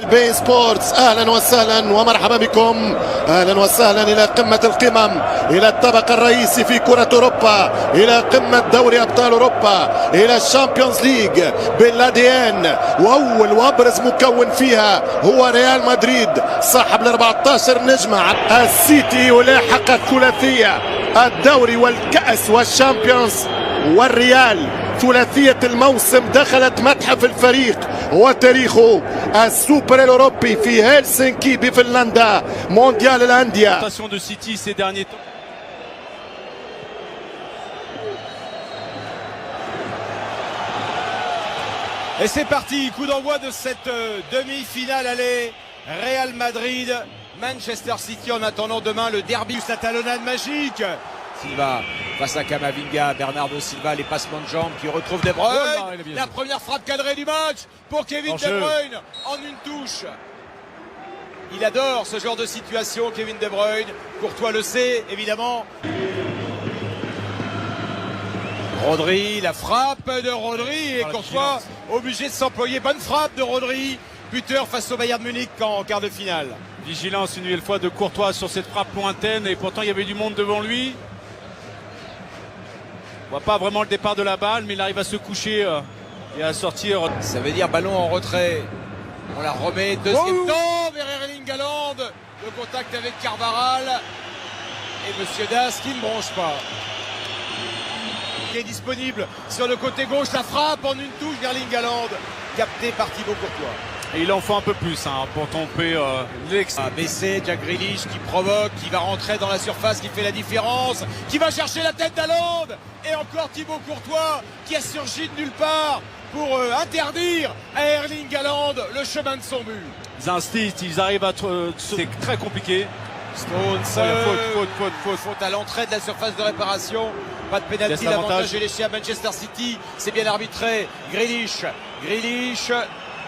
بي سبورتس اهلا وسهلا ومرحبا بكم، اهلا وسهلا الى قمه القمم، الى الطبق الرئيسي في كره اوروبا، الى قمه دوري ابطال اوروبا، الى الشامبيونز ليج بالادي ان، واول وابرز مكون فيها هو ريال مدريد صاحب ال 14 نجمه. السيتي يلاحق الثلاثيه الدوري والكاس والشامبيونز، والريال ثلاثية الموسم دخلت متحف الفريق وتاريخه السوبر الأوروبي في هلسنكي بفنلندا مونديال الأندية. de City ces derniers temps. Et c'est parti, coup d'envoi de cette demi-finale aller Real Madrid, Manchester City en attendant demain le derby. La talonnade magique. Silva face à Camavinga, Bernardo Silva, les passements de jambes qui retrouvent De Bruyne. Oh là, la première frappe cadrée du match pour Kevin De Bruyne en une touche. Il adore ce genre de situation, Kevin De Bruyne. Courtois le sait, évidemment. Rodri, la frappe de Rodri et Courtois obligé de s'employer. Bonne frappe de Rodri, buteur face au Bayern Munich en quart de finale. Vigilance une nouvelle fois de Courtois sur cette frappe lointaine et pourtant il y avait du monde devant lui. On voit pas vraiment le départ de la balle, mais il arrive à se coucher et à sortir. Ça veut dire ballon en retrait. On la remet, deuxième temps vers Erling Haaland. Le contact avec Carvajal. Et Monsieur Das qui ne bronche pas. Qui est disponible sur le côté gauche. La frappe en une touche d'Erling Haaland. Capté par Thibaut Courtois. Et il en faut un peu plus pour tromper l'ex. Baissé, Jack Grealish qui provoque, qui va rentrer dans la surface, qui fait la différence, qui va chercher la tête d'Haaland. Et encore Thibaut Courtois qui a surgi de nulle part pour interdire à Erling Haaland le chemin de son but. Ils insistent, ils arrivent à... C'est très compliqué. Stones, faute à l'entrée de la surface de réparation. Pas de pénalty, l'avantage est léché à Manchester City. C'est bien arbitré. Grealish,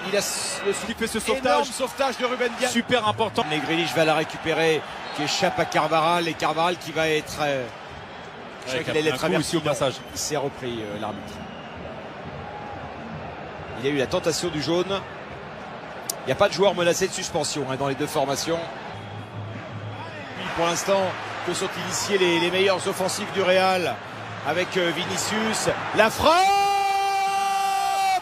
il a fait ce sauvetage de Ruben Dias. Super important. Mais Grealish va la récupérer, qui échappe à Carvajal. Et Carvajal qui va être... je crois qu'il allait être averti au passage. Il s'est repris l'arbitre. Il y a eu la tentation du jaune. Il n'y a pas de joueur menacé de suspension dans les deux formations. Pour l'instant, que sont initiés les meilleurs offensifs du Real avec Vinicius. La frappe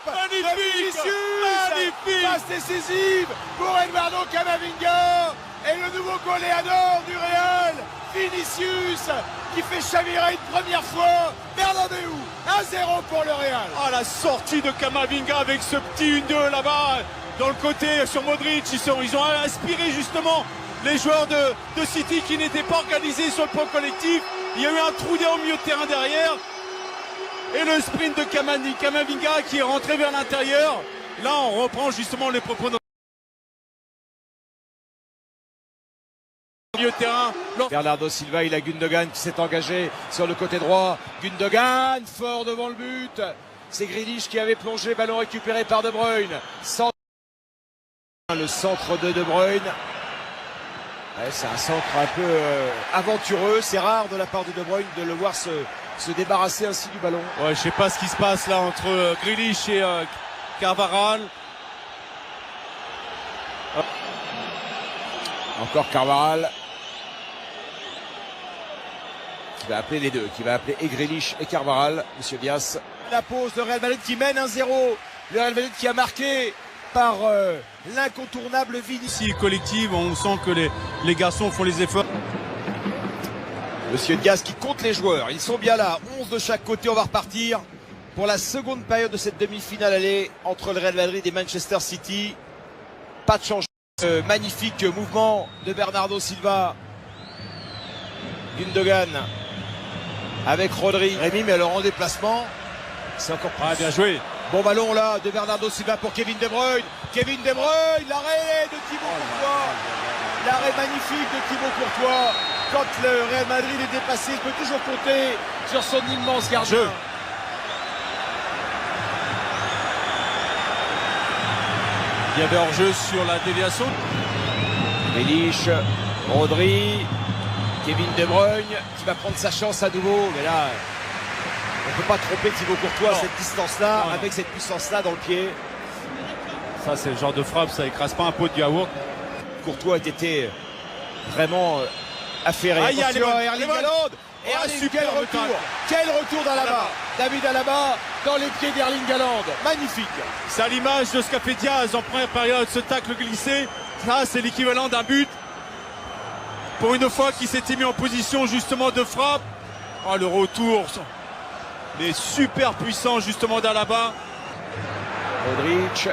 magnifique, magnifique. Passe décisive pour Eduardo Camavinga. Et le nouveau goleador du Real, Vinicius, qui fait chavirer une première fois Bernabéu. 1-0 pour le Real. Ah, la sortie de Camavinga avec ce petit 1-2 là-bas dans le côté sur Modric. Ils ont inspiré justement les joueurs de City qui n'étaient pas organisés sur le plan collectif. Il y a eu un trou au milieu de terrain derrière. Et le sprint de Camavinga qui est rentré vers l'intérieur. Là, on reprend justement les propos de milieu de terrain. Bernardo Silva, il a Gundogan qui s'est engagé sur le côté droit. Gundogan, fort devant le but. C'est Grealish qui avait plongé, ballon récupéré par De Bruyne. Le centre de Bruyne. Ouais, c'est un centre un peu aventureux. C'est rare de la part de De Bruyne de le voir se débarrasser ainsi du ballon. Ouais, je sais pas ce qui se passe là entre Grealish et Carvajal. Encore Carvajal. Qui va appeler les deux. Qui va appeler et Grealish et Carvajal. Monsieur Dias. La pause de Real Madrid qui mène 1-0. Le Real Madrid qui a marqué par l'incontournable Vinicius. Collective, on sent que les garçons font les efforts. Monsieur Diaz qui compte les joueurs, ils sont bien là, 11 de chaque côté. On va repartir pour la seconde période de cette demi-finale aller entre le Real Madrid et Manchester City. Pas de changement. Magnifique mouvement de Bernardo Silva. Gundogan avec Rodri. Rémi, mais alors en déplacement, c'est encore plus. Ah, bien joué. Bon ballon là de Bernardo Silva pour Kevin De Bruyne. Kevin De Bruyne, l'arrêt de Thibaut Courtois. L'arrêt magnifique de Thibaut Courtois. Quand le Real Madrid est dépassé, il peut toujours compter sur son immense gardien. Il y avait hors-jeu sur la déviation. Grealish, Rodri, Kevin De Bruyne qui va prendre sa chance à nouveau. Mais là, on ne peut pas tromper Thibaut Courtois à cette distance-là, avec cette puissance-là dans le pied. Ça, c'est le genre de frappe, ça écrase pas un pot de yaourt. Courtois était vraiment affairé. Aïe, aïe, Attention, les Erling bonnes. Haaland. Oh, Erling, super quel retour. tacle. Quel retour d'Alaba. David Alaba dans les pieds d'Erling Haaland. Magnifique. C'est à l'image de ce qu'a fait Diaz en première période, ce tacle glissé. Ça, c'est l'équivalent d'un but. Pour une fois qu'il s'était mis en position justement de frappe. Oh, le retour. Mais super puissant justement d'Alaba. Modric.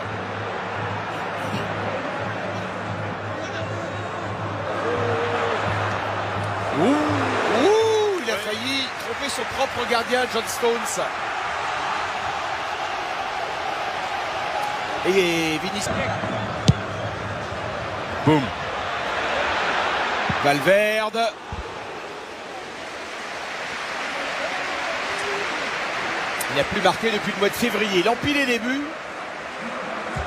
Ouh, il a failli tromper son propre gardien, John Stones. Et Vinicius. Boum. Valverde. Il n'a plus marqué depuis le mois de février. Il empilait les buts.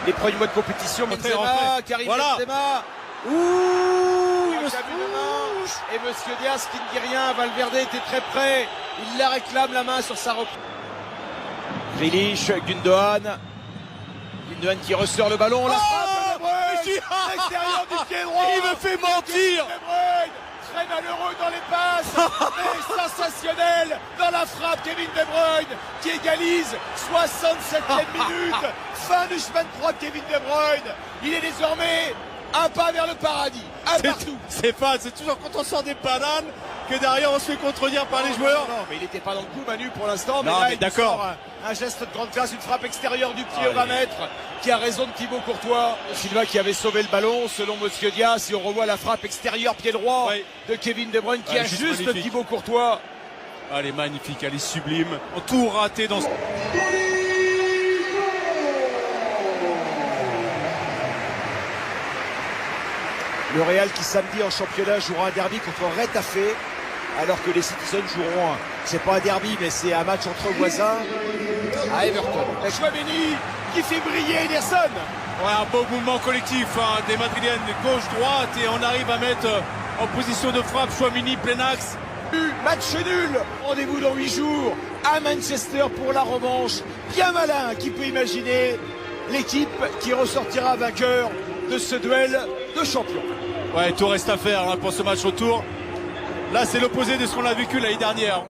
Les premiers mois de compétition. Benzema, rentrez. Karim Voilà. Benzema. Ouh, Il il a vu la main. Et Monsieur Diaz qui ne dit rien. Valverde était très près. Il la réclame la main sur sa reprise. Grealish, Gundogan. Gundogan qui ressort le ballon. La frappe de De Bruyne. L'extérieur du pied droit. Il me fait mentir. De Bruyne. Très malheureux dans les passes, mais sensationnel dans la frappe. Kevin De Bruyne qui égalise 67e minute. Fin du chemin de croix de Kevin De Bruyne. Il est désormais un pas vers le paradis. Un partout. C'est pas, c'est toujours quand on sort des bananes que derrière on se fait contredire par les joueurs. Non, mais il n'était pas dans le coup, Manu, pour l'instant. Mais Non, là, mais il d'accord. sort un geste de grande classe, une frappe extérieure du pied Ah, au 20 mètres, qui a raison de Thibaut Courtois. Silva qui avait sauvé le ballon, selon Monsieur Diaz. Si on revoit la frappe extérieure pied droit Oui. de Kevin De Bruyne qui Ah, ajuste juste magnifique. Thibaut Courtois. Elle est magnifique, elle est sublime. On a tout raté dans ce... Le Real qui samedi en championnat jouera un derby contre Retafe, alors que les Citizens joueront, c'est pas un derby, mais c'est un match entre voisins à Everton. Et Chouameni qui fait briller Ederson. Ouais, un beau mouvement collectif hein, des Madrilènes gauche-droite et on arrive à mettre en position de frappe Chouamini plein axe. Match nul. Rendez-vous dans 8 jours à Manchester pour la revanche. Bien malin qui peut imaginer l'équipe qui ressortira vainqueur de ce duel de champions. Ouais, tout reste à faire hein, pour ce match retour. Là, c'est l'opposé de ce qu'on a vécu l'année dernière.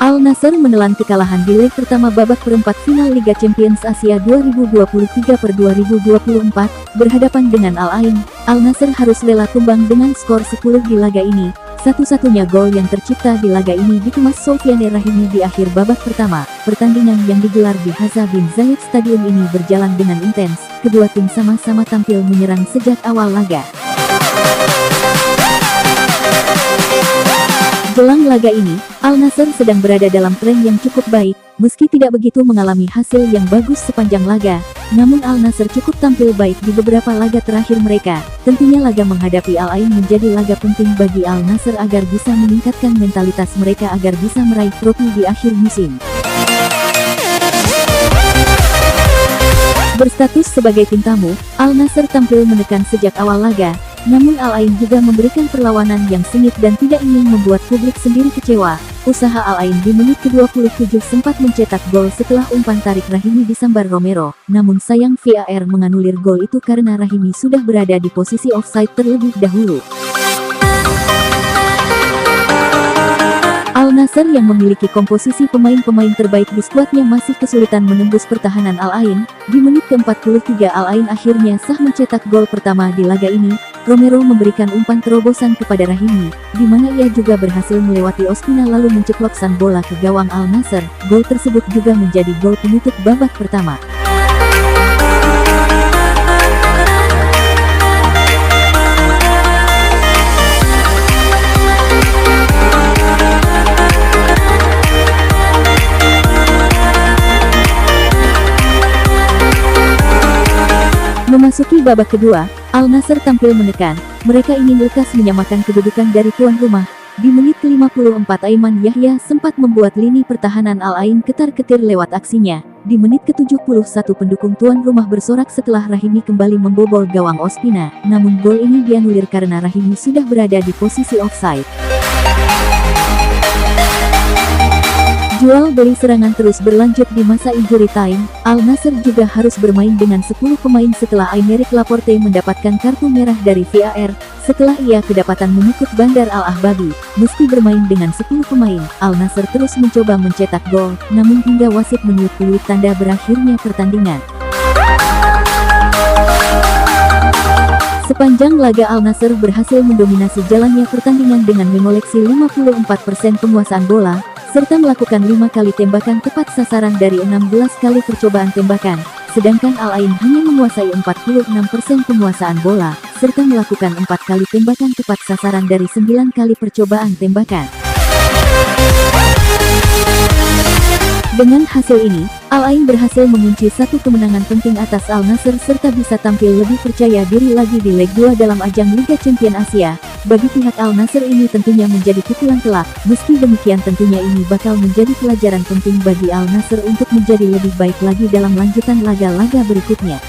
Al Nassr menelan kekalahan di leg pertama babak perempat final Liga Champions Asia 2023 per 2024, berhadapan dengan Al Ain. Al Nassr harus rela tumbang dengan skor 10 di laga ini. Satu-satunya gol yang tercipta di laga ini dikemas Soufiane Rahimi di akhir babak pertama. Pertandingan yang digelar di Hamzah bin Zayed Stadium ini berjalan dengan intens. Kedua tim sama-sama tampil menyerang sejak awal laga. Jelang laga ini, Al Nassr sedang berada dalam tren yang cukup baik, meski tidak begitu mengalami hasil yang bagus sepanjang laga. Namun Al Nassr cukup tampil baik di beberapa laga terakhir mereka. Tentunya laga menghadapi Al Ain menjadi laga penting bagi Al Nassr agar bisa meningkatkan mentalitas mereka agar bisa meraih trofi di akhir musim. Berstatus sebagai tim tamu, Al Nassr tampil menekan sejak awal laga. Namun Al Ain juga memberikan perlawanan yang sengit dan tidak ingin membuat publik sendiri kecewa. Usaha Al Ain di menit ke-27 sempat mencetak gol setelah umpan tarik Rahimi disambar Romero. Namun sayang VAR menganulir gol itu karena Rahimi sudah berada di posisi offside terlebih dahulu. Al Nassr yang memiliki komposisi pemain-pemain terbaik di skuadnya masih kesulitan menembus pertahanan Al Ain. Di menit ke-43 Al Ain akhirnya sah mencetak gol pertama di laga ini. Romero memberikan umpan terobosan kepada Rahimi, di mana ia juga berhasil melewati Ospina lalu menceplok sang bola ke gawang Al Nassr. Gol tersebut juga menjadi gol penutup babak pertama. Memasuki babak kedua, Al Nassr tampil menekan, mereka ingin lekas menyamakan kedudukan dari tuan rumah. Di menit ke-54 Aiman Yahya sempat membuat lini pertahanan Al Ain ketar-ketir lewat aksinya. Di menit ke-71 pendukung tuan rumah bersorak setelah Rahimi kembali membobol gawang Ospina. Namun gol ini dianulir karena Rahimi sudah berada di posisi offside. Jual beli serangan terus berlanjut di masa injury time. Al Nassr juga harus bermain dengan 10 pemain setelah Aymeric Laporte mendapatkan kartu merah dari VAR setelah ia kedapatan mengikut Bandar Al Ahbabi. Meski bermain dengan 10 pemain, Al Nassr terus mencoba mencetak gol, namun hingga wasit meniup peluit tanda berakhirnya pertandingan. Sepanjang laga Al Nassr berhasil mendominasi jalannya pertandingan dengan mengoleksi 54% penguasaan bola, serta melakukan 5 kali tembakan tepat sasaran dari 16 kali percobaan tembakan, sedangkan Al Ain hanya menguasai 46% penguasaan bola, serta melakukan 4 kali tembakan tepat sasaran dari 9 kali percobaan tembakan. Dengan hasil ini, Al Ain berhasil mengunci satu kemenangan penting atas Al Nassr serta bisa tampil lebih percaya diri lagi di leg 2 dalam ajang Liga Champions Asia. Bagi pihak Al Nassr ini tentunya menjadi pukulan telak, meski demikian tentunya ini bakal menjadi pelajaran penting bagi Al Nassr untuk menjadi lebih baik lagi dalam lanjutan laga-laga berikutnya.